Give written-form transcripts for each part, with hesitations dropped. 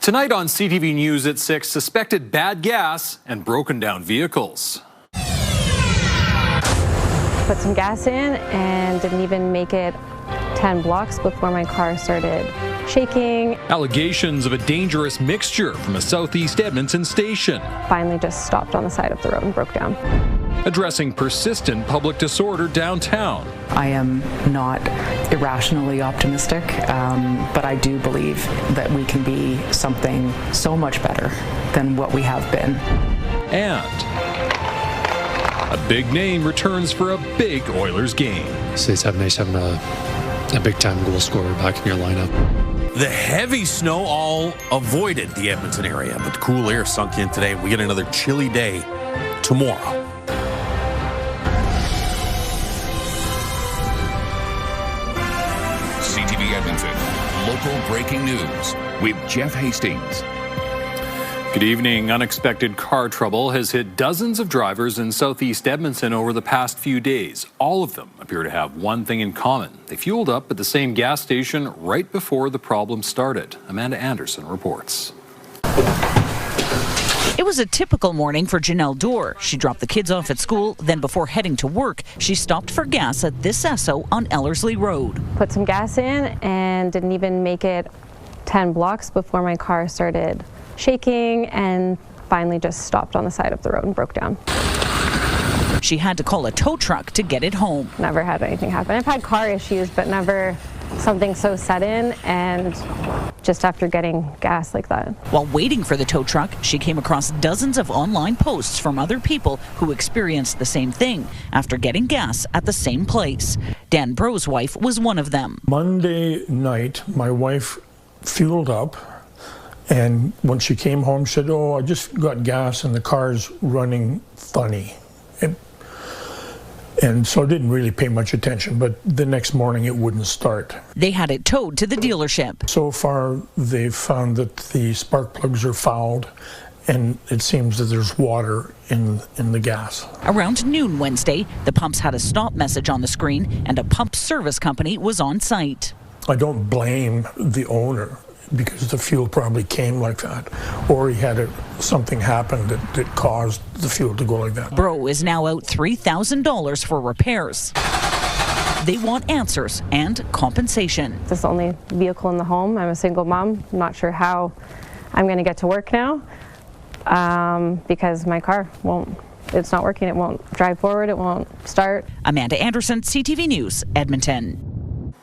Tonight on CTV News at 6, suspected bad gas and broken down vehicles. Put some gas in and didn't even make it 10 blocks before my car started shaking. Allegations of a dangerous mixture from a southeast Edmonton station. Finally just stopped on the side of the road and broke down. Addressing persistent public disorder downtown. I am not irrationally optimistic, but I do believe that we can be something so much better than what we have been. And a big name returns for a big Oilers game. So it's nice having a big-time goal scorer back in your lineup. The heavy snow all avoided the Edmonton area, but the cool air sunk in today. We get another chilly day tomorrow. CTV Edmonton, local breaking news with Jeff Hastings. Good evening. Unexpected car trouble has hit dozens of drivers in southeast Edmonton over the past few days. All of them appear to have one thing in common. They fueled up at the same gas station right before the problem started. Amanda Anderson reports. It was a typical morning for Janelle Dorr. She dropped the kids off at school, then before heading to work, she stopped for gas at this Esso on Ellerslie Road. Put some gas in and didn't even make it 10 blocks before my car started shaking and finally just stopped on the side of the road and broke down. She had to call a tow truck to get it home. Never had anything happen. I've had car issues, but never something so sudden and just after getting gas like that. While waiting for the tow truck, she came across dozens of online posts from other people who experienced the same thing after getting gas at the same place. Dan Bro's wife was one of them. Monday night, my wife fueled up, and when she came home, she said, "Oh, I just got gas and the car's running funny." And so I didn't really pay much attention, but the next morning it wouldn't start. They had it towed to the dealership. So far, they've found that the spark plugs are fouled, and it seems that there's water in the gas. Around noon Wednesday, the pumps had a stop message on the screen, and a pump service company was on site. I don't blame the owner, because the fuel probably came like that, or he had something happen that caused the fuel to go like that. Bro is now out $3,000 for repairs. They want answers and compensation. This is the only vehicle in the home. I'm a single mom. I'm not sure how I'm going to get to work now because my car it's not working. It won't drive forward. It won't start. Amanda Anderson, CTV News, Edmonton.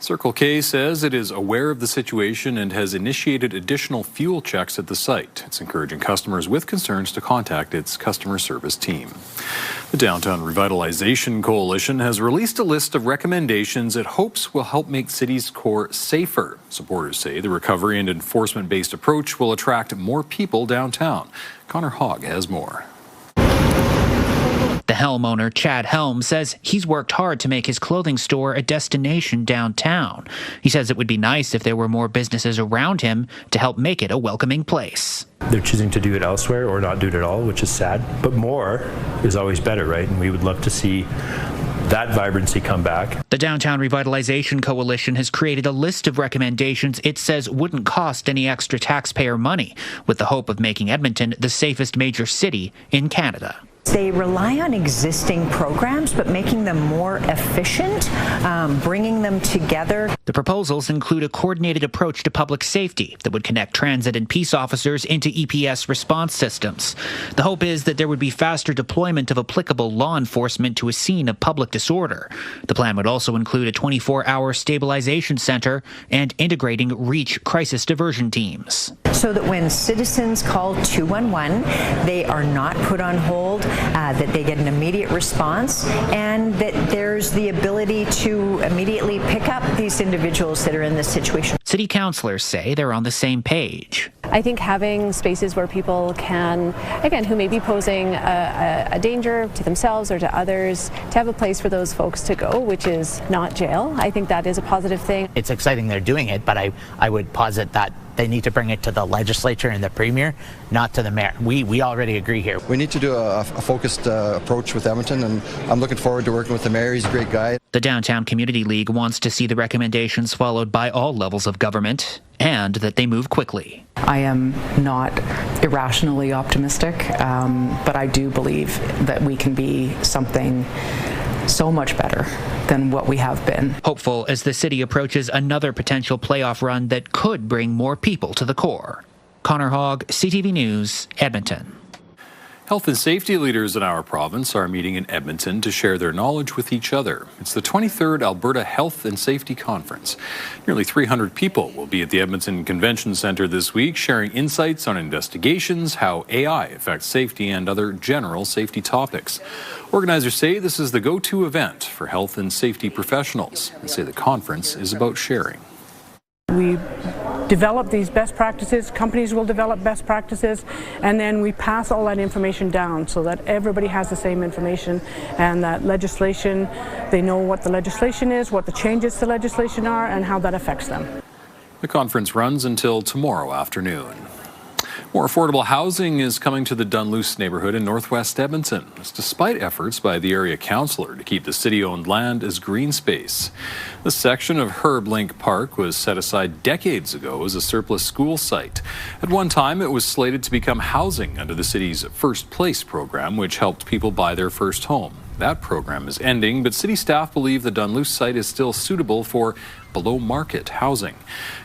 Circle K says it is aware of the situation and has initiated additional fuel checks at the site. It's encouraging customers with concerns to contact its customer service team. The Downtown Revitalization Coalition has released a list of recommendations it hopes will help make cities' core safer. Supporters say the recovery and enforcement-based approach will attract more people downtown. Connor Hogg has more. The Helm owner, Chad Helm, says he's worked hard to make his clothing store a destination downtown. He says it would be nice if there were more businesses around him to help make it a welcoming place. They're choosing to do it elsewhere or not do it at all, which is sad. But more is always better, right? And we would love to see that vibrancy come back. The Downtown Revitalization Coalition has created a list of recommendations it says wouldn't cost any extra taxpayer money, with the hope of making Edmonton the safest major city in Canada. They rely on existing programs, but making them more efficient, bringing them together. The proposals include a coordinated approach to public safety that would connect transit and peace officers into EPS response systems. The hope is that there would be faster deployment of applicable law enforcement to a scene of public disorder. The plan would also include a 24-hour stabilization center and integrating REACH crisis diversion teams. So that when citizens call 211, they are not put on hold, that they get an immediate response, and that there's the ability to immediately pick up these individuals that are in this situation. City councillors say they're on the same page. I think having spaces where people can, again, who may be posing a danger to themselves or to others, to have a place for those folks to go, which is not jail, I think that is a positive thing. It's exciting they're doing it, but I would posit that They need to bring it to the legislature and the premier, not to the mayor. We already agree here. We need to do a focused approach with Edmonton, and I'm looking forward to working with the mayor. He's a great guy. The Downtown Community League wants to see the recommendations followed by all levels of government and that they move quickly. I am not irrationally optimistic, but I do believe that we can be something so much better than what we have been. Hopeful as the city approaches another potential playoff run that could bring more people to the core. Connor Hogg, CTV News, Edmonton. Health and safety leaders in our province are meeting in Edmonton to share their knowledge with each other. It's the 23rd Alberta Health and Safety Conference. Nearly 300 people will be at the Edmonton Convention Centre this week, sharing insights on investigations, how AI affects safety, and other general safety topics. Organizers say this is the go-to event for health and safety professionals. They say the conference is about sharing. We develop these best practices, companies will develop best practices, and then we pass all that information down so that everybody has the same information, and that legislation, they know what the legislation is, what the changes to legislation are, and how that affects them. The conference runs until tomorrow afternoon. More affordable housing is coming to the Dunluce neighborhood in northwest Edmonton. It's despite efforts by the area councillor to keep the city-owned land as green space. The section of Herb Link Park was set aside decades ago as a surplus school site. At one time, it was slated to become housing under the city's First Place program, which helped people buy their first home. That program is ending, but city staff believe the Dunluce site is still suitable for below-market housing.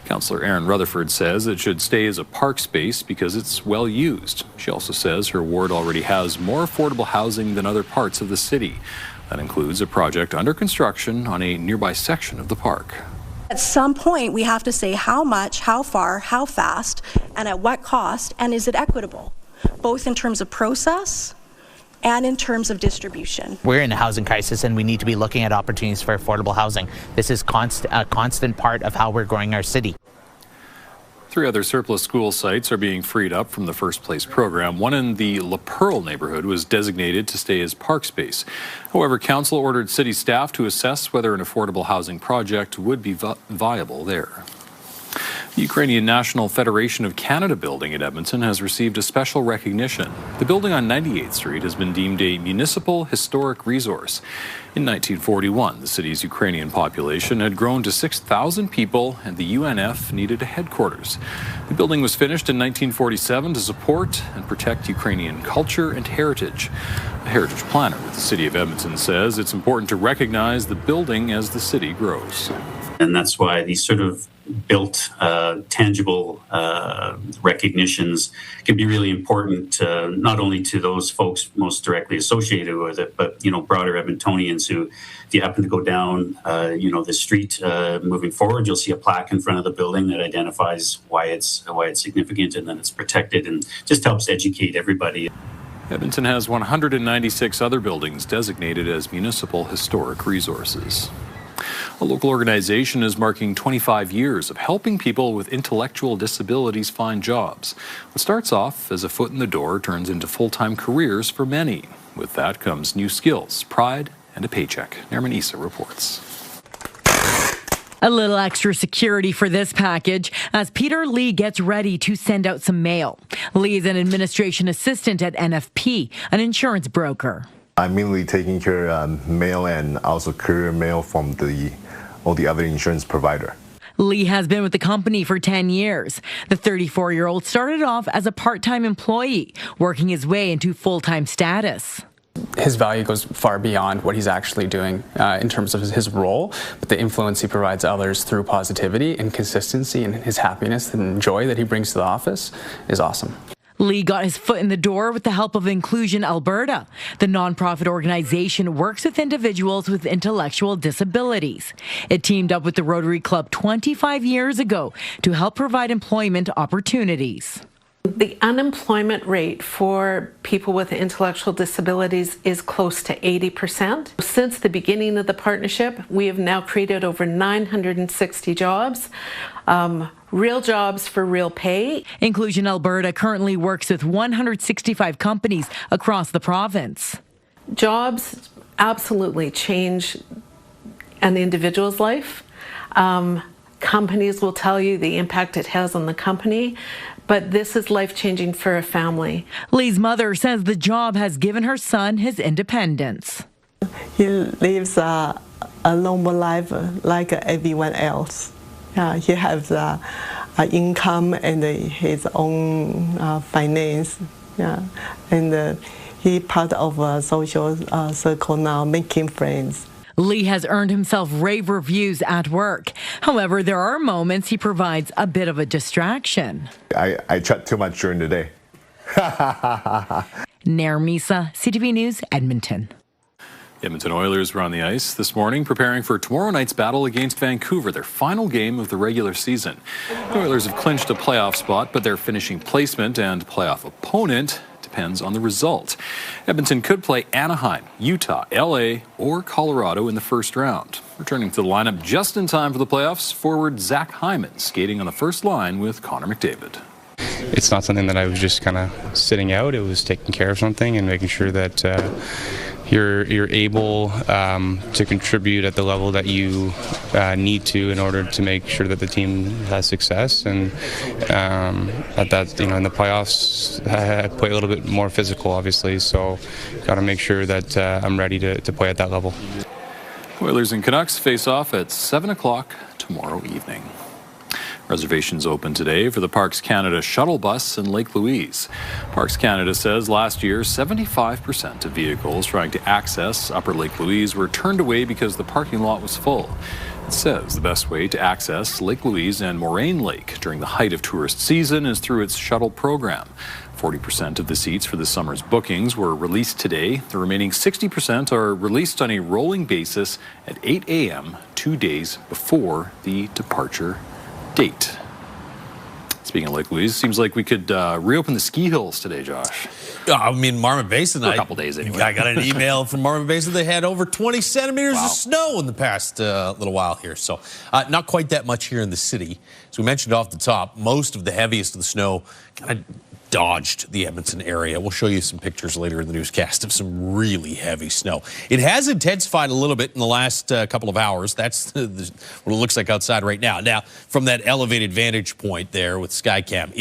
Councillor Erin Rutherford says it should stay as a park space because it's well used. She also says her ward already has more affordable housing than other parts of the city. That includes a project under construction on a nearby section of the park. At some point, we have to say how much, how far, how fast, and at what cost, and is it equitable, both in terms of process and in terms of distribution. We're in a housing crisis, and we need to be looking at opportunities for affordable housing. This is a constant part of how we're growing our city. 3 other surplus school sites are being freed up from the First Place program. One in the La Pearl neighborhood was designated to stay as park space. However, council ordered city staff to assess whether an affordable housing project would be viable there. The Ukrainian National Federation of Canada building at Edmonton has received a special recognition. The building on 98th Street has been deemed a municipal historic resource. In 1941, the city's Ukrainian population had grown to 6,000 people, and the UNF needed a headquarters. The building was finished in 1947 to support and protect Ukrainian culture and heritage. A heritage planner with the City of Edmonton says it's important to recognize the building as the city grows. And that's why these sort of built, tangible recognitions can be really important, not only to those folks most directly associated with it, but, broader Edmontonians who, if you happen to go down, the street moving forward, you'll see a plaque in front of the building that identifies why it's significant and then it's protected, and just helps educate everybody. Edmonton has 196 other buildings designated as municipal historic resources. A local organization is marking 25 years of helping people with intellectual disabilities find jobs. What starts off as a foot in the door turns into full-time careers for many. With that comes new skills, pride, and a paycheck. Nerman Issa reports. A little extra security for this package as Peter Lee gets ready to send out some mail. Lee is an administration assistant at NFP, an insurance broker. I'm mainly taking care of mail and also courier mail from all the other insurance provider. Lee has been with the company for 10 years. The 34-year-old started off as a part-time employee, working his way into full-time status. His value goes far beyond what he's actually doing in terms of his role, but the influence he provides others through positivity and consistency and his happiness and joy that he brings to the office is awesome. Lee got his foot in the door with the help of Inclusion Alberta. The nonprofit organization works with individuals with intellectual disabilities. It teamed up with the Rotary Club 25 years ago to help provide employment opportunities. The unemployment rate for people with intellectual disabilities is close to 80%. Since the beginning of the partnership, we have now created over 960 jobs. Real jobs for real pay. Inclusion Alberta currently works with 165 companies across the province. Jobs absolutely change an individual's life. Companies will tell you the impact it has on the company, but this is life-changing for a family. Lee's mother says the job has given her son his independence. He lives a normal life like everyone else. He has income and his own finance. And he part of a social circle now, making friends. Lee has earned himself rave reviews at work. However, there are moments he provides a bit of a distraction. I chat too much during the day. Nair Misa, CTV News, Edmonton. The Edmonton Oilers were on the ice this morning preparing for tomorrow night's battle against Vancouver, their final game of the regular season. The Oilers have clinched a playoff spot, but their finishing placement and playoff opponent depends on the result. Edmonton could play Anaheim, Utah, LA, or Colorado in the first round. Returning to the lineup just in time for the playoffs, forward Zach Hyman skating on the first line with Connor McDavid. It's not something that I was just kind of sitting out. It was taking care of something and making sure that you're able to contribute at the level that you need to in order to make sure that the team has success. And that in the playoffs, I play a little bit more physical, obviously. So, got to make sure that I'm ready to play at that level. Oilers and Canucks face off at 7 o'clock tomorrow evening. Reservations open today for the Parks Canada shuttle bus in Lake Louise. Parks Canada says last year 75% of vehicles trying to access Upper Lake Louise were turned away because the parking lot was full. It says the best way to access Lake Louise and Moraine Lake during the height of tourist season is through its shuttle program. 40% of the seats for this summer's bookings were released today. The remaining 60% are released on a rolling basis at 8 a.m. 2 days before the departure date. Speaking of Lake Louise, seems like we could reopen the ski hills today, Josh. I mean, Marmot Basin. For a couple days anyway. I got an email from Marmot Basin. They had over 20 centimeters of snow in the past little while here. So not quite that much here in the city. As we mentioned off the top, most of the heaviest of the snow kind of dodged the Edmonton area. We'll show you some pictures later in the newscast of some really heavy snow. It has intensified a little bit in the last couple of hours. That's what it looks like outside right now. Now, from that elevated vantage point there with Skycam,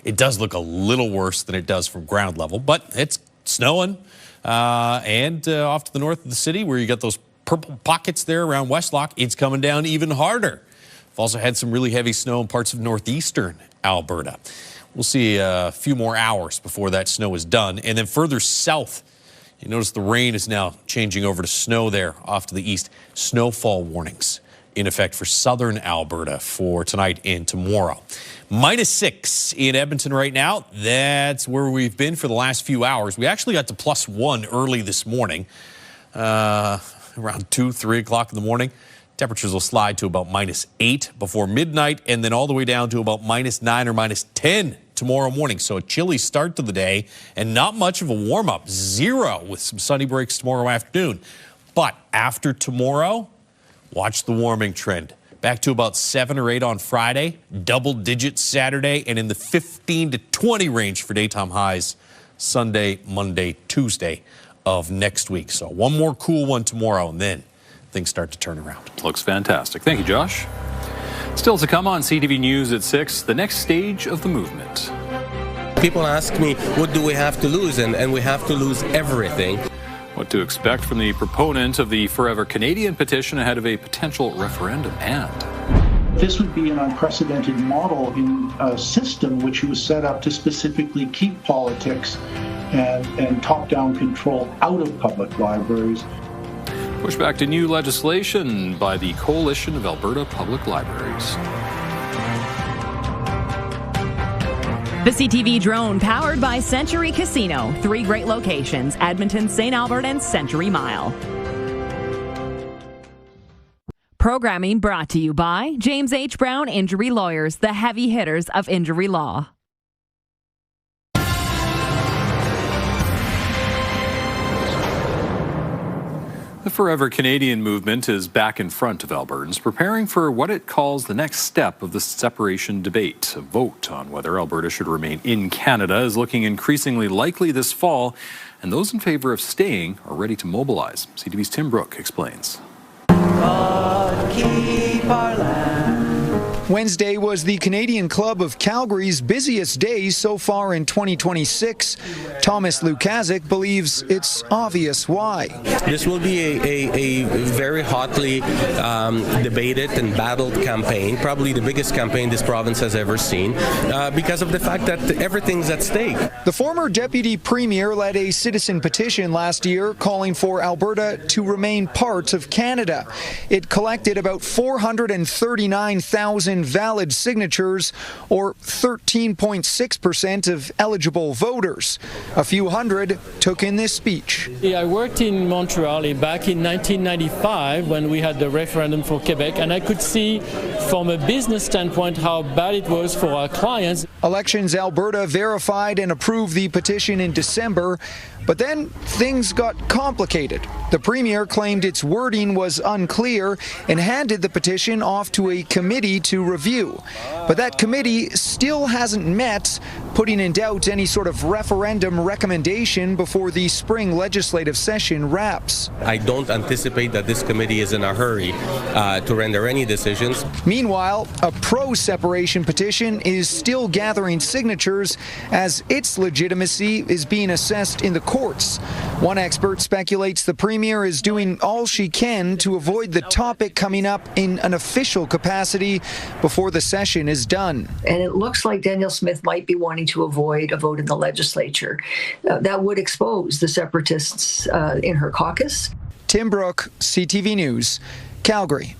it does look a little worse than it does from ground level, but it's snowing. And off to the north of the city where you got those purple pockets there around Westlock, it's coming down even harder. We've also had some really heavy snow in parts of northeastern Alberta. We'll see a few more hours before that snow is done. And then further south, you notice the rain is now changing over to snow there off to the east. Snowfall warnings in effect for southern Alberta for tonight and tomorrow. -6 in Edmonton right now. That's where we've been for the last few hours. We actually got to +1 early this morning, around 2, 3 o'clock in the morning. Temperatures will slide to about -8 before midnight and then all the way down to about -9 or -10 tomorrow morning. So a chilly start to the day and not much of a warm-up. 0 with some sunny breaks tomorrow afternoon. But after tomorrow, watch the warming trend. Back to about 7 or 8 on Friday, double digits Saturday, and in the 15 to 20 range for daytime highs Sunday, Monday, Tuesday of next week. So one more cool one tomorrow and then things start to turn around. Looks fantastic. Thank you, Josh. Still to come on CTV News at 6, the next stage of the movement. People ask me, what do we have to lose? And we have to lose everything. What to expect from the proponent of the Forever Canadian petition ahead of a potential referendum and... This would be an unprecedented model in a system which was set up to specifically keep politics and top-down control out of public libraries. Pushback to new legislation by the Coalition of Alberta Public Libraries. The CTV drone powered by Century Casino. 3 great locations, Edmonton, St. Albert, and Century Mile. Programming brought to you by James H. Brown Injury Lawyers, the heavy hitters of injury law. The Forever Canadian movement is back in front of Albertans, preparing for what it calls the next step of the separation debate. A vote on whether Alberta should remain in Canada is looking increasingly likely this fall, and those in favor of staying are ready to mobilize. CTV's Tim Brooke explains. God keep our land. Wednesday was the Canadian Club of Calgary's busiest day so far in 2026. Thomas Lukazik believes it's obvious why. This will be a very hotly debated and battled campaign, probably the biggest campaign this province has ever seen, because of the fact that everything's at stake. The former deputy premier led a citizen petition last year calling for Alberta to remain part of Canada. It collected about 439,000 valid signatures, or 13.6% of eligible voters. A few hundred took in this speech. I worked in Montreal back in 1995 when we had the referendum for Quebec, and I could see from a business standpoint how bad it was for our clients. Elections Alberta verified and approved the petition in December, but then things got complicated. The premier claimed its wording was unclear and handed the petition off to a committee to review. But that committee still hasn't met, putting in doubt any sort of referendum recommendation before the spring legislative session wraps. I don't anticipate that this committee is in a hurry to render any decisions. Meanwhile, a pro-separation petition is still gathering signatures as its legitimacy is being assessed in the courts. One expert speculates the premier is doing all she can to avoid the topic coming up in an official capacity before the session is done. And it looks like Danielle Smith might be wanting to avoid a vote in the legislature. That would expose the separatists in her caucus. Tim Brooke, CTV News, Calgary.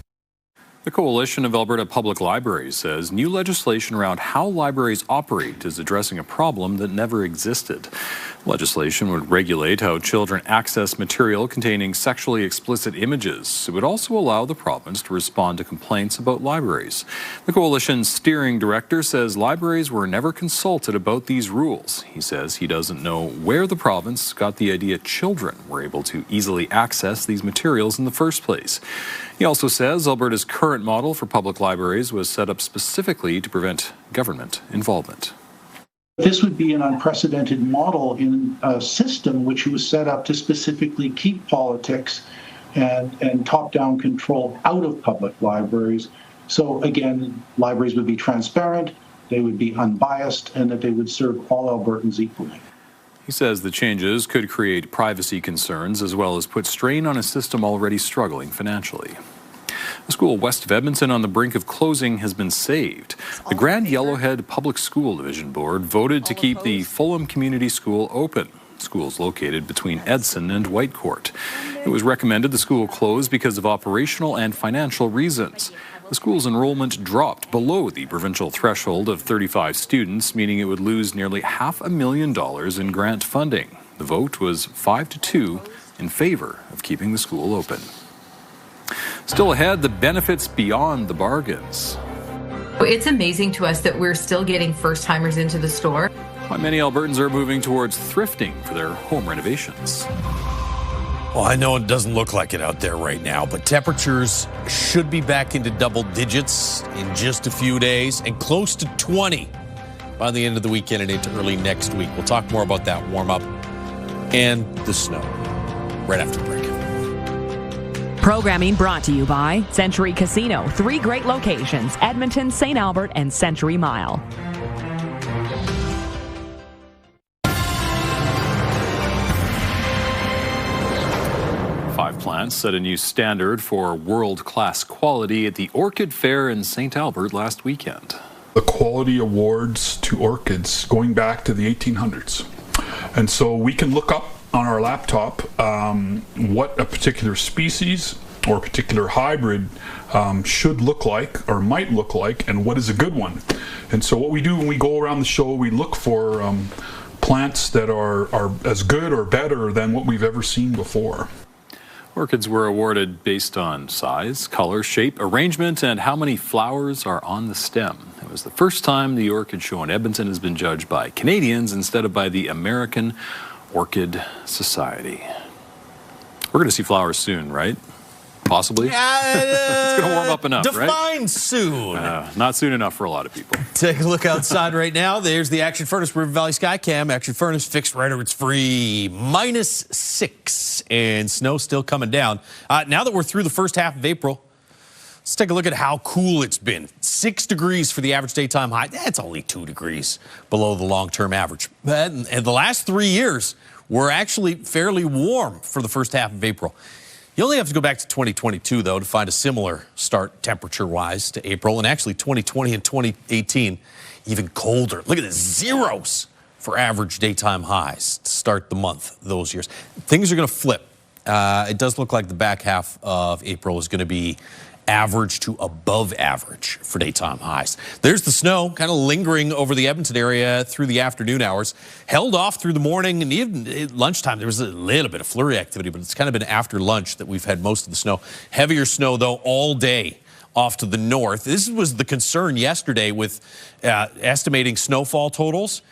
The Coalition of Alberta Public Libraries says new legislation around how libraries operate is addressing a problem that never existed. Legislation would regulate how children access material containing sexually explicit images. It would also allow the province to respond to complaints about libraries. The Coalition's steering director says libraries were never consulted about these rules. He says he doesn't know where the province got the idea children were able to easily access these materials in the first place. He also says Alberta's current model for public libraries was set up specifically to prevent government involvement. This would be an unprecedented model in a system which was set up to specifically keep politics and top-down control out of public libraries. So again, libraries would be transparent, they would be unbiased, and that they would serve all Albertans equally. He says the changes could create privacy concerns as well as put strain on a system already struggling financially. A school west of Edmonton on the brink of closing has been saved. The Grand Yellowhead Public School Division Board voted to keep the Fulham Community School open. The school is located between Edson and Whitecourt. It was recommended the school close because of operational and financial reasons. The school's enrollment dropped below the provincial threshold of 35 students, meaning it would lose nearly $500,000 in grant funding. The vote was 5-2 in favor of keeping the school open. Still ahead, the benefits beyond the bargains. It's amazing to us that we're still getting first-timers into the store. Why many Albertans are moving towards thrifting for their home renovations. Well, I know it doesn't look like it out there right now, but temperatures should be back into double digits in just a few days and close to 20 by the end of the weekend and into early next week. We'll talk more about that warm-up and the snow right after the break. Programming brought to you by Century Casino. 3 great locations: Edmonton, St. Albert, and Century Mile. Five plants set a new standard for world-class quality at the Orchid Fair in St. Albert last weekend. The quality awards to orchids going back to the 1800s. And so we can look up on our laptop what a particular species or a particular hybrid should look like or might look like, and what is a good one. And so what we do when we go around the show, we look for plants that are as good or better than what we've ever seen before. Orchids were awarded based on size, color, shape, arrangement, and how many flowers are on the stem. It was the first time the Orchid Show in Edmonton has been judged by Canadians instead of by the American Orchid Society. We're going to see flowers soon, right? Possibly. It's going to warm up enough, right? Define soon. Not soon enough for a lot of people. Take a look outside right now. There's the Action Furnace River Valley Skycam. Action Furnace fixed right over. It's free. -6 and snow still coming down. Now that we're through the first half of April, Let's take a look at how cool it's been. 6 degrees for the average daytime high. That's only 2 degrees below the long-term average. And the last 3 years were actually fairly warm for the first half of April. You only have to go back to 2022, though, to find a similar start temperature-wise to April. And actually, 2020 and 2018, even colder. Look at the zeros for average daytime highs to start the month those years. Things are going to flip. It does look like the back half of April is going to be average to above average for daytime highs. There's the snow kind of lingering over the Edmonton area through the afternoon hours. Held off through the morning and even at lunchtime. There was a little bit of flurry activity, but it's kind of been after lunch that we've had most of the snow. Heavier snow, though, all day off to the north. This was the concern yesterday with estimating snowfall totals.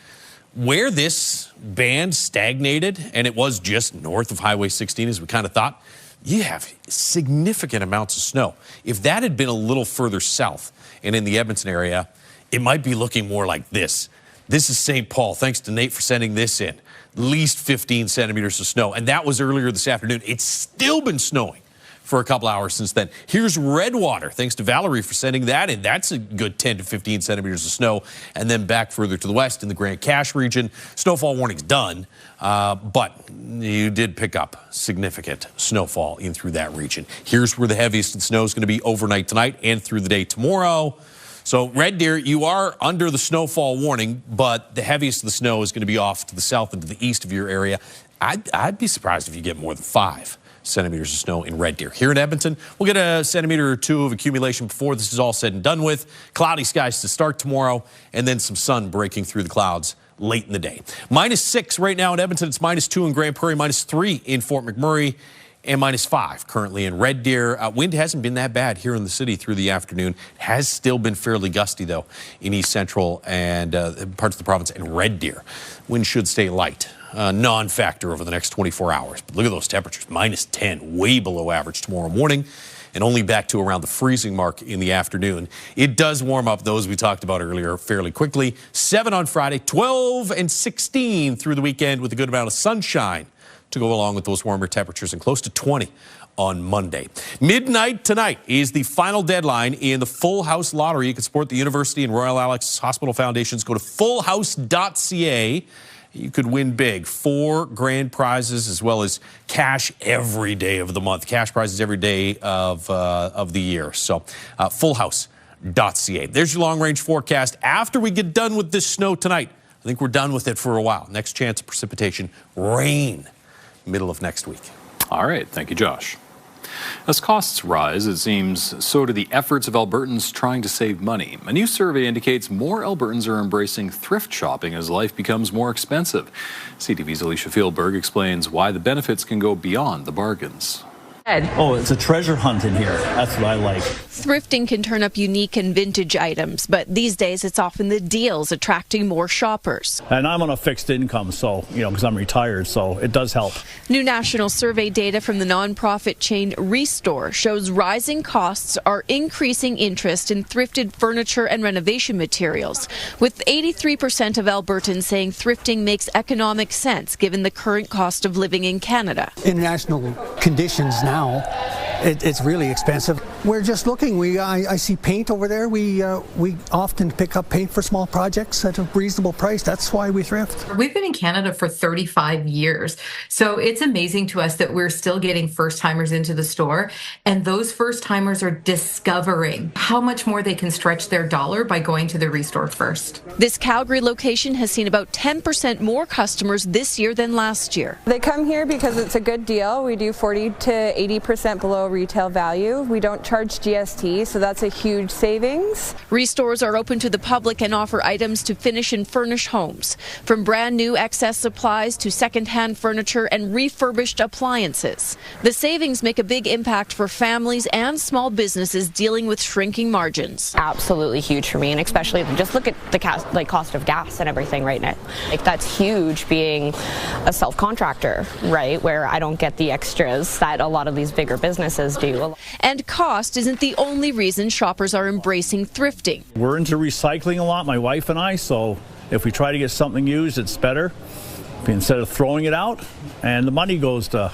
Where this band stagnated, and it was just north of Highway 16, as we kind of thought, you have significant amounts of snow. If that had been a little further south and in the Edmonton area, it might be looking more like this. This is St. Paul. Thanks to Nate for sending this in. At least 15 centimeters of snow, and that was earlier this afternoon. It's still been snowing for a couple hours since then. Here's Redwater. Thanks to Valerie for sending that in. That's a good 10 to 15 centimeters of snow. And then back further to the west in the Grand Cache region, snowfall warning's done, but you did pick up significant snowfall in through that region. Here's where the heaviest of the snow is going to be overnight tonight and through the day tomorrow. So Red Deer, you are under the snowfall warning, but the heaviest of the snow is going to be off to the south and to the east of your area. I'd be surprised if you get more than 5 centimeters of snow in Red Deer. Here in Edmonton, we'll get a centimeter or 2 of accumulation before this is all said and done with. Cloudy skies to start tomorrow, and then some sun breaking through the clouds late in the day. -6 right now in Edmonton. It's -2 in Grand Prairie, -3 in Fort McMurray, and -5 currently in Red Deer. Wind hasn't been that bad here in the city through the afternoon. It has still been fairly gusty, though, in East Central and parts of the province and Red Deer. Wind should stay light. Non-factor over the next 24 hours. But look at those temperatures, -10, way below average tomorrow morning, and only back to around the freezing mark in the afternoon. It does warm up those we talked about earlier fairly quickly. 7 on Friday, 12 and 16 through the weekend with a good amount of sunshine to go along with those warmer temperatures, and close to 20 on Monday. Midnight tonight is the final deadline in the Full House Lottery. You can support the University and Royal Alex Hospital Foundations. Go to fullhouse.ca. You could win big. 4 grand prizes as well as cash every day of the month. Cash prizes every day of the year. So fullhouse.ca. There's your long-range forecast. After we get done with this snow tonight, I think we're done with it for a while. Next chance of precipitation, rain, middle of next week. All right. Thank you, Josh. As costs rise, it seems, so do the efforts of Albertans trying to save money. A new survey indicates more Albertans are embracing thrift shopping as life becomes more expensive. CTV's Alicia Fieldberg explains why the benefits can go beyond the bargains. Oh, it's a treasure hunt in here. That's what I like. Thrifting can turn up unique and vintage items, but these days it's often the deals attracting more shoppers. And I'm on a fixed income, so, because I'm retired, so it does help. New national survey data from the nonprofit chain Restore shows rising costs are increasing interest in thrifted furniture and renovation materials, with 83% of Albertans saying thrifting makes economic sense given the current cost of living in Canada. International conditions now, it's really expensive. We're just looking. I see paint over there. We often pick up paint for small projects at a reasonable price. That's why we thrift. We've been in Canada for 35 years, so it's amazing to us that we're still getting first-timers into the store, and those first-timers are discovering how much more they can stretch their dollar by going to the Restore first. This Calgary location has seen about 10% more customers this year than last year. They come here because it's a good deal. We do 40 to 80% below retail value. We don't charge GST, so that's a huge savings. Restores are open to the public and offer items to finish and furnish homes, from brand new excess supplies to second-hand furniture and refurbished appliances. The savings make a big impact for families and small businesses dealing with shrinking margins. Absolutely huge for me, and especially just look at the cost of gas and everything right now. That's huge being a self-contractor, right, where I don't get the extras that a lot of these bigger businesses do. And cost isn't the only reason shoppers are embracing thrifting. We're into recycling a lot, my wife and I, so if we try to get something used, it's better instead of throwing it out, and the money goes to,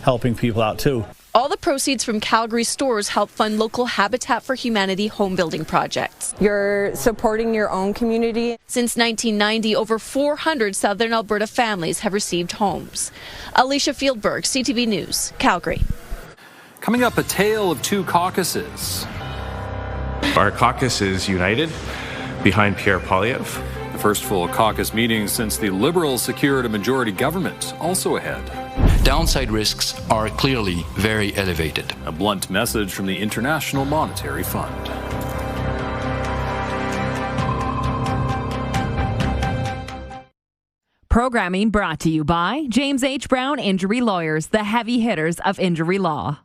helping people out too. All the proceeds from Calgary stores help fund local Habitat for Humanity home building projects. You're supporting your own community. Since 1990, over 400 Southern Alberta families have received homes. Alicia Fieldberg, CTV News, Calgary. Coming up, a tale of two caucuses. Our caucus is united behind Pierre Poilievre. The first full caucus meeting since the Liberals secured a majority government, also ahead. Downside risks are clearly very elevated. A blunt message from the International Monetary Fund. Programming brought to you by James H. Brown Injury Lawyers, the heavy hitters of injury law.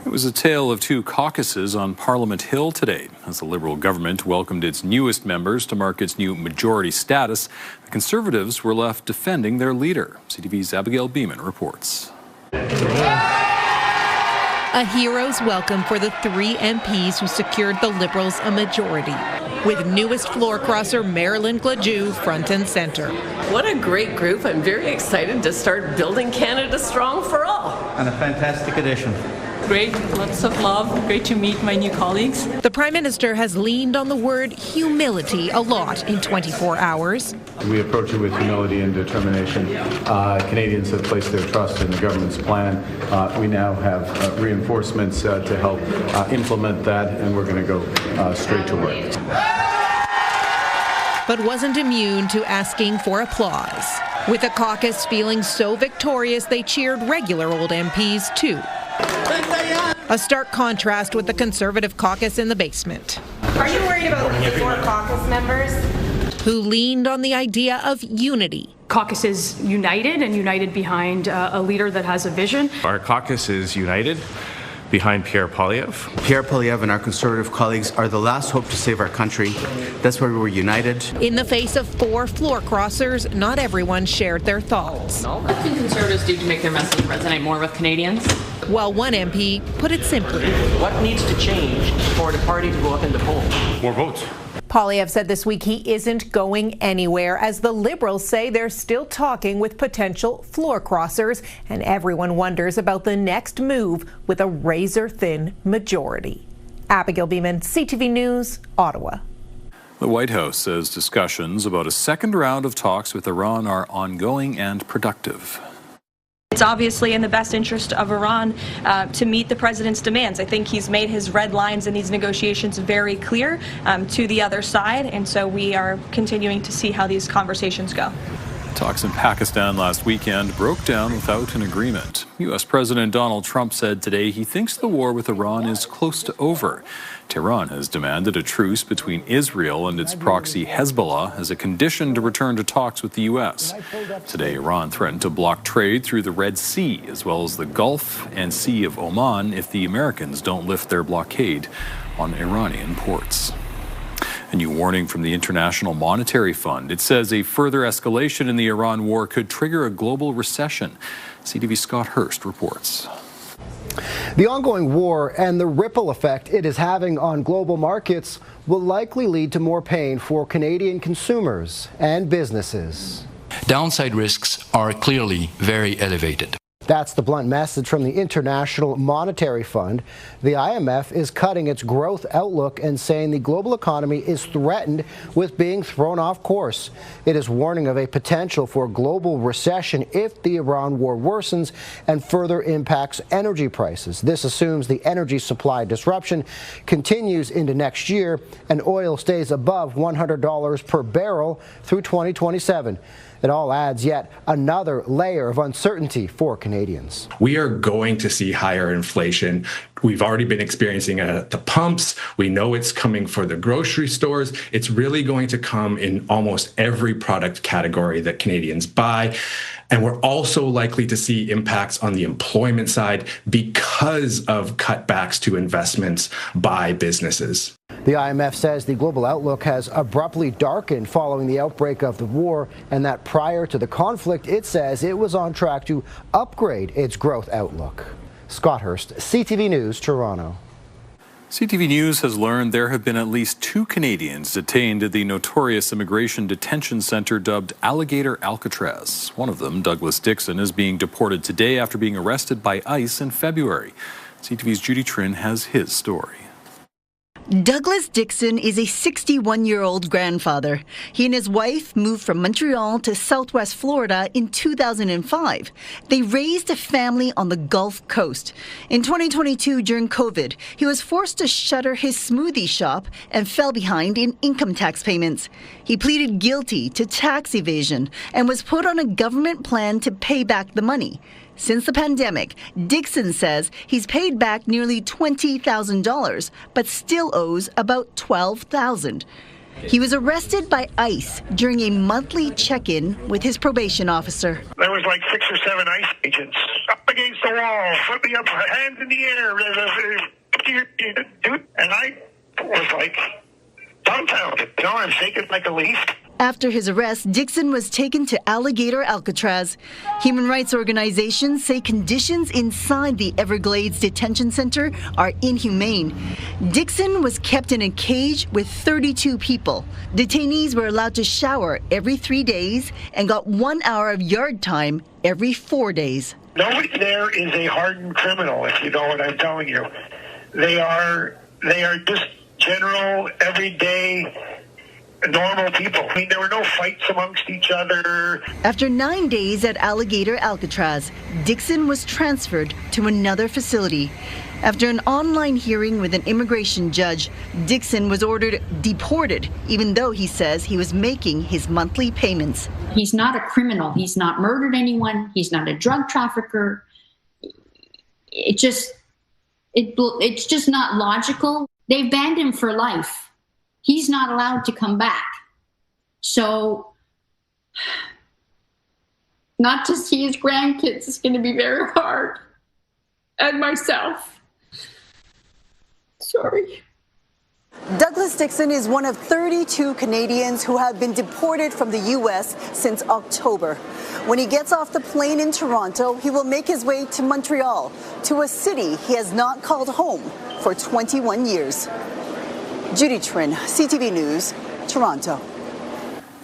It was a tale of two caucuses on Parliament Hill today. As the Liberal government welcomed its newest members to mark its new majority status, the Conservatives were left defending their leader. CTV's Abigail Beeman reports. A hero's welcome for the three MPs who secured the Liberals a majority, with newest floor crosser Marilyn Gladu front and center. What a great group. I'm very excited to start building Canada strong for all. And a fantastic addition. Great, lots of love. Great to meet my new colleagues. The Prime Minister has leaned on the word humility a lot in 24 hours. We approach it with humility and determination. Canadians have placed their trust in the government's plan. We now have reinforcements to help implement that, and we're going to go straight to work. But wasn't immune to asking for applause. With the caucus feeling so victorious, they cheered regular old MPs too. A stark contrast with the Conservative caucus in the basement. Are you worried about the four caucus members? Who leaned on the idea of unity. Caucus is united and united behind a leader that has a vision. Our caucus is united behind Pierre Poilievre. Pierre Poilievre and our Conservative colleagues are the last hope to save our country. That's why we were united. In the face of four floor crossers, not everyone shared their thoughts. What can Conservatives do to make their message resonate more with Canadians? While one MP put it simply. What needs to change for the party to go up in the polls? More votes. Poilievre said this week he isn't going anywhere, as the Liberals say they're still talking with potential floor crossers, and everyone wonders about the next move with a razor-thin majority. Abigail Beeman, CTV News, Ottawa. The White House says discussions about a second round of talks with Iran are ongoing and productive. It's obviously in the best interest of Iran to meet the president's demands. I think he's made his red lines in these negotiations very clear to the other side, and so we are continuing to see how these conversations go. Talks in Pakistan last weekend broke down without an agreement. U.S. President Donald Trump said today he thinks the war with Iran is close to over. Tehran has demanded a truce between Israel and its proxy Hezbollah as a condition to return to talks with the U.S. Today, Iran threatened to block trade through the Red Sea, as well as the Gulf and Sea of Oman, if the Americans don't lift their blockade on Iranian ports. A new warning from the International Monetary Fund. It says a further escalation in the Iran war could trigger a global recession. CTV's Scott Hurst reports. The ongoing war and the ripple effect it is having on global markets will likely lead to more pain for Canadian consumers and businesses. Downside risks are clearly very elevated. That's the blunt message from the International Monetary Fund. The IMF is cutting its growth outlook and saying the global economy is threatened with being thrown off course. It is warning of a potential for global recession if the Iran war worsens and further impacts energy prices. This assumes the energy supply disruption continues into next year and oil stays above $100 per barrel through 2027. It all adds yet another layer of uncertainty for Canadians. We are going to see higher inflation. We've already been experiencing it at the pumps. We know it's coming for the grocery stores. It's really going to come in almost every product category that Canadians buy. And we're also likely to see impacts on the employment side because of cutbacks to investments by businesses. The IMF says the global outlook has abruptly darkened following the outbreak of the war, and that prior to the conflict, it says it was on track to upgrade its growth outlook. Scott Hurst, CTV News, Toronto. CTV News has learned there have been at least 2 Canadians detained at the notorious immigration detention centre dubbed Alligator Alcatraz. One of them, Douglas Dixon, is being deported today after being arrested by ICE in February. CTV's Judy Trin has his story. Douglas Dixon is a 61-year-old grandfather. He and his wife moved from Montreal to Southwest Florida in 2005. They raised a family on the Gulf Coast. In 2022, during COVID, he was forced to shutter his smoothie shop and fell behind in income tax payments. He pleaded guilty to tax evasion and was put on a government plan to pay back the money. Since the pandemic, Dixon says he's paid back nearly $20,000, but still owes about $12,000. He was arrested by ICE during a monthly check-in with his probation officer. There was like 6 or 7 ICE agents up against the wall, put me up, hands in the air, and I was like dumbfounded. You know, I'm shaking like a leaf. After his arrest, Dixon was taken to Alligator Alcatraz. Human rights organizations say conditions inside the Everglades detention center are inhumane. Dixon was kept in a cage with 32 people. Detainees were allowed to shower every 3 days and got 1 hour of yard time every 4 days. Nobody there is a hardened criminal, if you know what I'm telling you. They are just general, everyday, normal people. I mean, there were no fights amongst each other. After 9 days at Alligator Alcatraz, Dixon was transferred to another facility. After an online hearing with an immigration judge, Dixon was ordered deported, even though he says he was making his monthly payments. He's not a criminal. He's not murdered anyone. He's not a drug trafficker. It's just not logical. They've banned him for life. He's not allowed to come back. So not to see his grandkids is going to be very hard. And myself. Sorry. Douglas Dixon is one of 32 Canadians who have been deported from the U.S. since October. When he gets off the plane in Toronto, he will make his way to Montreal, to a city he has not called home for 21 years. Judy Trin, CTV News, Toronto.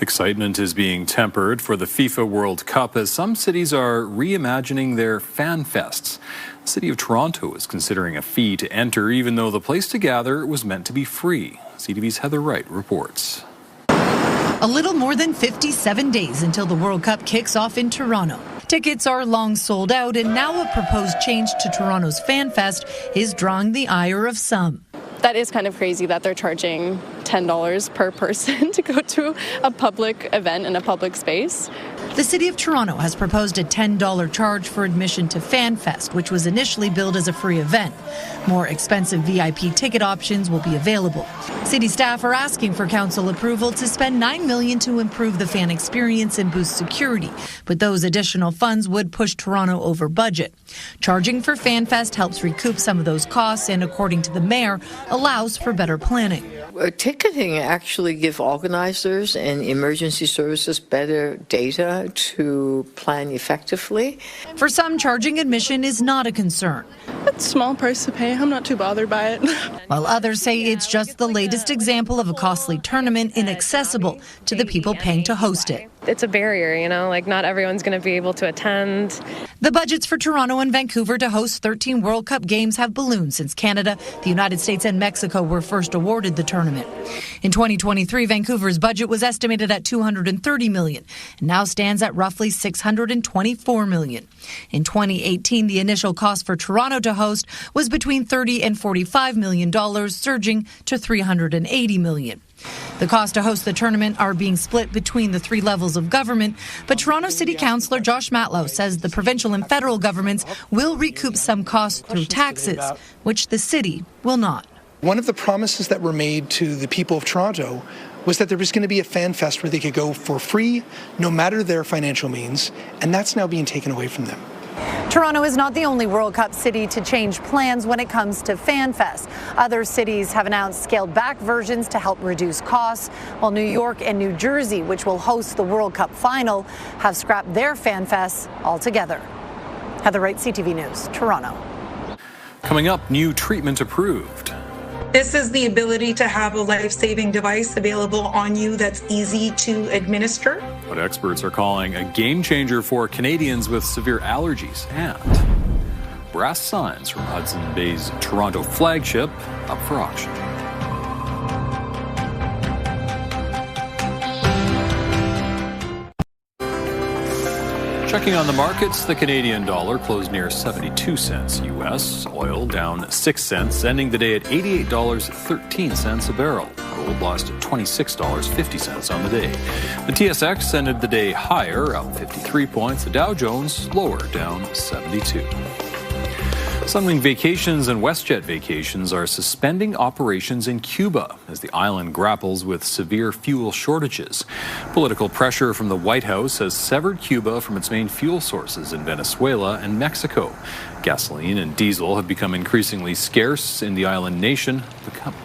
Excitement is being tempered for the FIFA World Cup as some cities are reimagining their fanfests. The city of Toronto is considering a fee to enter, even though the place to gather was meant to be free. CTV's Heather Wright reports. A little more than 57 days until the World Cup kicks off in Toronto. Tickets are long sold out, and now a proposed change to Toronto's FanFest is drawing the ire of some. That is kind of crazy that they're charging $10 per person to go to a public event in a public space. The City of Toronto has proposed a $10 charge for admission to FanFest, which was initially billed as a free event. More expensive VIP ticket options will be available. City staff are asking for council approval to spend $9 million to improve the fan experience and boost security, but those additional funds would push Toronto over budget. Charging for FanFest helps recoup some of those costs and, according to the mayor, allows for better planning. Ticketing actually gives organizers and emergency services better data to plan effectively. For some, charging admission is not a concern. It's a small price to pay. I'm not too bothered by it. While others say it's just the latest example of a costly tournament inaccessible to the people paying to host it. It's a barrier, you know, like not everyone's going to be able to attend. The budgets for Toronto and Vancouver to host 13 World Cup games have ballooned since Canada, the United States and Mexico were first awarded the tournament. In 2023, Vancouver's budget was estimated at $230 million and now stands at roughly $624 million. In 2018, the initial cost for Toronto to host was between $30 and $45 million, surging to $380 million. The costs to host the tournament are being split between the three levels of government, but Toronto City Councillor Josh Matlow says the provincial and federal governments will recoup some costs through taxes, which the city will not. One of the promises that were made to the people of Toronto was that there was going to be a fan fest where they could go for free, no matter their financial means, and that's now being taken away from them. Toronto is not the only World Cup city to change plans when it comes to FanFest. Other cities have announced scaled-back versions to help reduce costs, while New York and New Jersey, which will host the World Cup final, have scrapped their FanFests altogether. Heather Wright, CTV News, Toronto. Coming up, new treatment approved. This is the ability to have a life-saving device available on you that's easy to administer. What experts are calling a game changer for Canadians with severe allergies, and brass signs from Hudson Bay's Toronto flagship up for auction. Checking on the markets, the Canadian dollar closed near 72 cents U.S. Oil down 6 cents, ending the day at $88.13 a barrel. Gold lost at $26.50 on the day. The TSX ended the day higher, up 53 points. The Dow Jones lower, down 72. Sunwing Vacations and WestJet Vacations are suspending operations in Cuba as the island grapples with severe fuel shortages. Political pressure from the White House has severed Cuba from its main fuel sources in Venezuela and Mexico. Gasoline and diesel have become increasingly scarce in the island nation.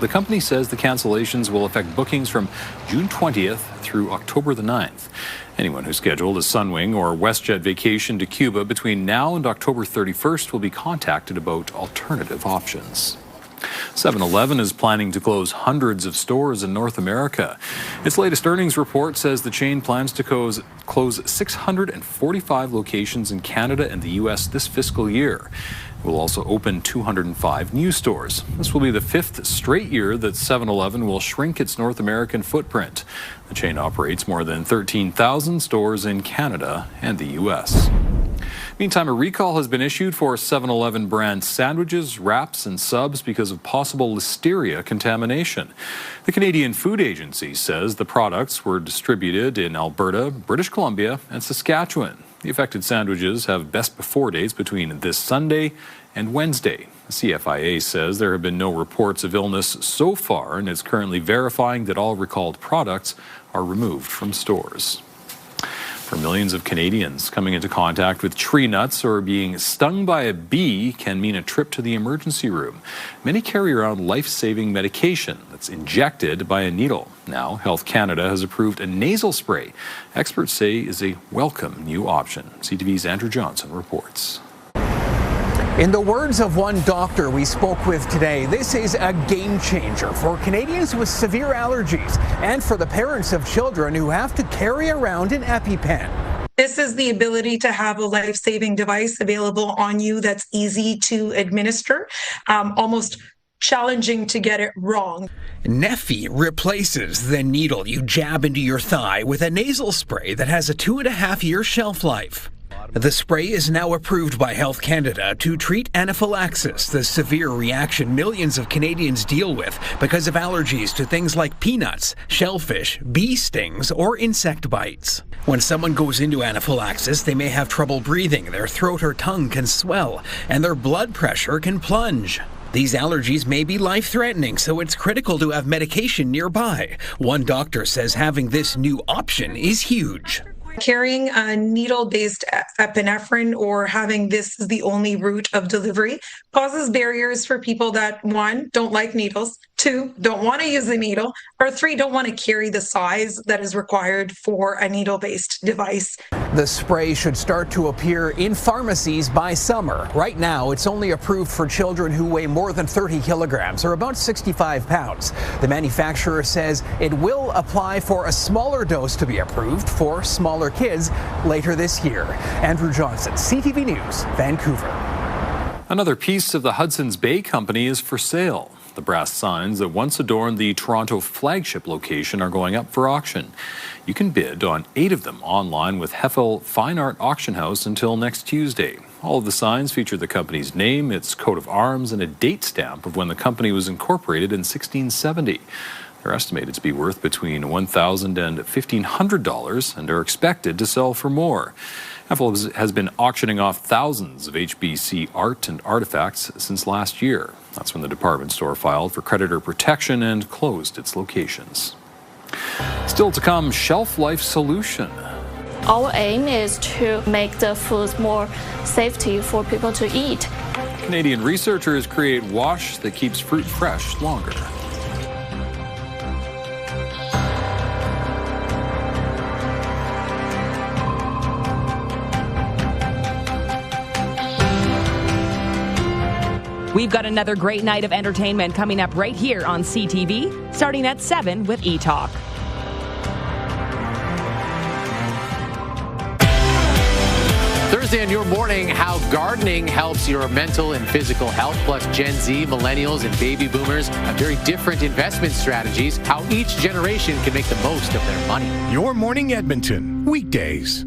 The company says the cancellations will affect bookings from June 20th through October the 9th. Anyone who scheduled a Sunwing or WestJet vacation to Cuba between now and October 31st will be contacted about alternative options. 7-Eleven is planning to close hundreds of stores in North America. Its latest earnings report says the chain plans to close 645 locations in Canada and the U.S. this fiscal year. It will also open 205 new stores. This will be the fifth straight year that 7-Eleven will shrink its North American footprint. The chain operates more than 13,000 stores in Canada and the U.S. Meantime, a recall has been issued for 7-Eleven brand sandwiches, wraps, and subs because of possible listeria contamination. The Canadian Food Agency says the products were distributed in Alberta, British Columbia, and Saskatchewan. The affected sandwiches have best before dates between this Sunday and Wednesday. The CFIA says there have been no reports of illness so far and is currently verifying that all recalled products are removed from stores. For millions of Canadians, coming into contact with tree nuts or being stung by a bee can mean a trip to the emergency room. Many carry around life-saving medication that's injected by a needle. Now, Health Canada has approved a nasal spray experts say is a welcome new option. CTV's Andrew Johnson reports. In the words of one doctor we spoke with today, this is a game changer for Canadians with severe allergies and for the parents of children who have to carry around an EpiPen. This is the ability to have a life-saving device available on you that's easy to administer, almost challenging to get it wrong. Neffy replaces the needle you jab into your thigh with a nasal spray that has a 2.5-year shelf life. The spray is now approved by Health Canada to treat anaphylaxis, the severe reaction millions of Canadians deal with because of allergies to things like peanuts, shellfish, bee stings, or insect bites. When someone goes into anaphylaxis, they may have trouble breathing, their throat or tongue can swell, and their blood pressure can plunge. These allergies may be life-threatening, so it's critical to have medication nearby. One doctor says having this new option is huge. Carrying a needle-based epinephrine or having this as the only route of delivery causes barriers for people that, 1, don't like needles, 2, don't want to use the needle, or 3, don't want to carry the size that is required for a needle-based device. The spray should start to appear in pharmacies by summer. Right now, it's only approved for children who weigh more than 30 kilograms, or about 65 pounds. The manufacturer says it will apply for a smaller dose to be approved for smaller kids later this year. Andrew Johnson, CTV News, Vancouver. Another piece of the Hudson's Bay Company is for sale. The brass signs that once adorned the Toronto flagship location are going up for auction. You can bid on 8 of them online with Heffel Fine Art Auction House until next Tuesday. All of the signs feature the company's name, its coat of arms, and a date stamp of when the company was incorporated in 1670. They're estimated to be worth between $1,000 and $1,500 and are expected to sell for more. Heffel has been auctioning off thousands of HBC art and artifacts since last year. That's when the department store filed for creditor protection and closed its locations. Still to come, shelf life solution. Our aim is to make the food more safety for people to eat. Canadian researchers create wash that keeps fruit fresh longer. We've got another great night of entertainment coming up right here on CTV, starting at 7 with E-Talk. Thursday in your morning, how gardening helps your mental and physical health, plus Gen Z, millennials, and baby boomers have very different investment strategies, how each generation can make the most of their money. Your Morning Edmonton, weekdays.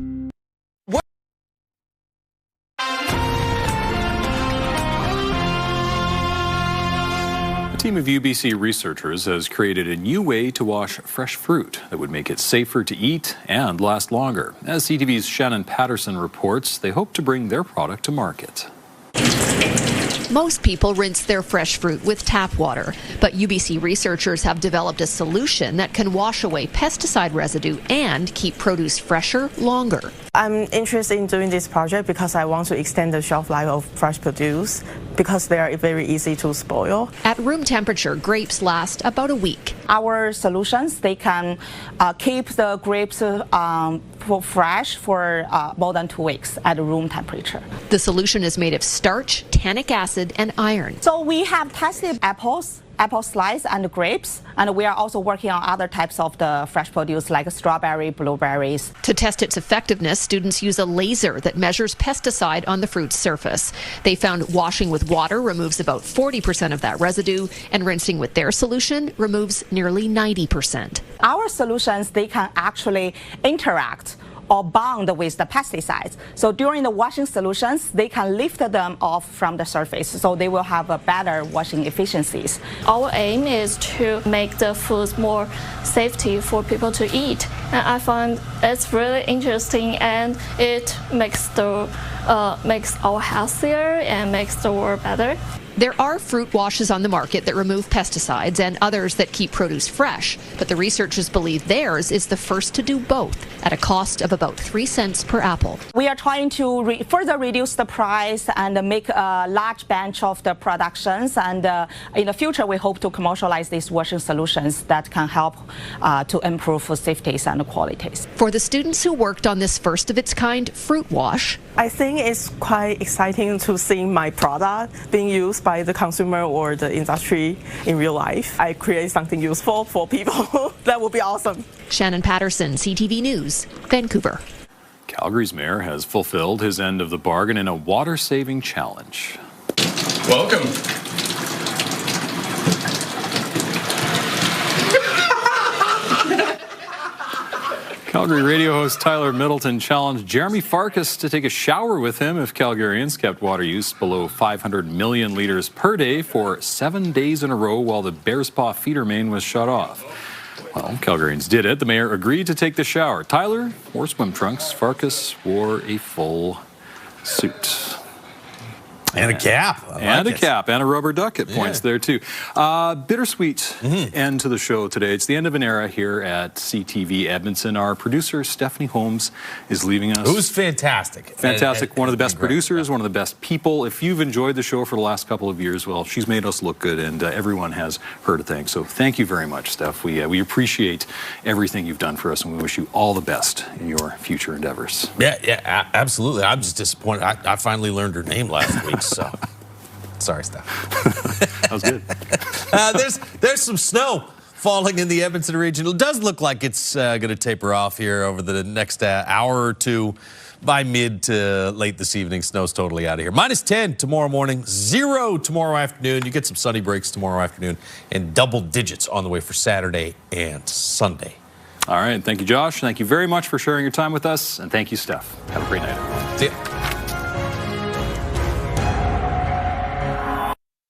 A team of UBC researchers has created a new way to wash fresh fruit that would make it safer to eat and last longer. As CTV's Shannon Patterson reports, they hope to bring their product to market. Most people rinse their fresh fruit with tap water, but UBC researchers have developed a solution that can wash away pesticide residue and keep produce fresher longer. I'm interested in doing this project because I want to extend the shelf life of fresh produce because they are very easy to spoil. At room temperature, grapes last about a week. Our solutions, they can keep the grapes fresh for more than 2 weeks at room temperature. The solution is made of starch, tannic acid, and iron. So we have tested apples, apple slice, and grapes, and we are also working on other types of the fresh produce like strawberry, blueberries. To test its effectiveness, students use a laser that measures pesticide on the fruit's surface. They found washing with water removes about 40% of that residue, and rinsing with their solution removes nearly 90%. Our solutions, they can actually interact or bond with the pesticides. So during the washing solutions, they can lift them off from the surface, so they will have a better washing efficiencies. Our aim is to make the foods more safety for people to eat. And I find it's really interesting, and it makes our healthier and makes the world better. There are fruit washes on the market that remove pesticides and others that keep produce fresh, but the researchers believe theirs is the first to do both at a cost of about 3 cents per apple. We are trying to further reduce the price and make a large batch of the productions, and in the future we hope to commercialize these washing solutions that can help to improve food safety and qualities. For the students who worked on this first of its kind fruit wash, I think it's quite exciting to see my product being used by the consumer or the industry in real life. I create something useful for people. That would be awesome. Shannon Patterson, CTV News, Vancouver. Calgary's mayor has fulfilled his end of the bargain in a water-saving challenge. Welcome. Calgary radio host Tyler Middleton challenged Jeremy Farkas to take a shower with him if Calgarians kept water use below 500 million litres per day for 7 days in a row while the Bearspaw feeder main was shut off. Well, Calgarians did it. The mayor agreed to take the shower. Tyler wore swim trunks. Farkas wore a full suit. And a cap. And a cap. And a rubber duck at points there, too. Bittersweet end to the show today. It's the end of an era here at CTV Edmonton. Our producer, Stephanie Holmes, is leaving us. Who's fantastic. Fantastic. One of the best producers, one of the best people. If you've enjoyed the show for the last couple of years, well, she's made us look good, and everyone has her to thank. So thank you very much, Steph. We appreciate everything you've done for us, and we wish you all the best in your future endeavors. Yeah, absolutely. I'm just disappointed. I finally learned her name last week. So, sorry, Steph. That was good. There's some snow falling in the Edmonton region. It does look like it's going to taper off here over the next hour or two. By mid to late this evening, snow's totally out of here. -10 tomorrow morning, 0 tomorrow afternoon. You get some sunny breaks tomorrow afternoon, and double digits on the way for Saturday and Sunday. All right. Thank you, Josh. Thank you very much for sharing your time with us, and thank you, Steph. Have a great night. See ya.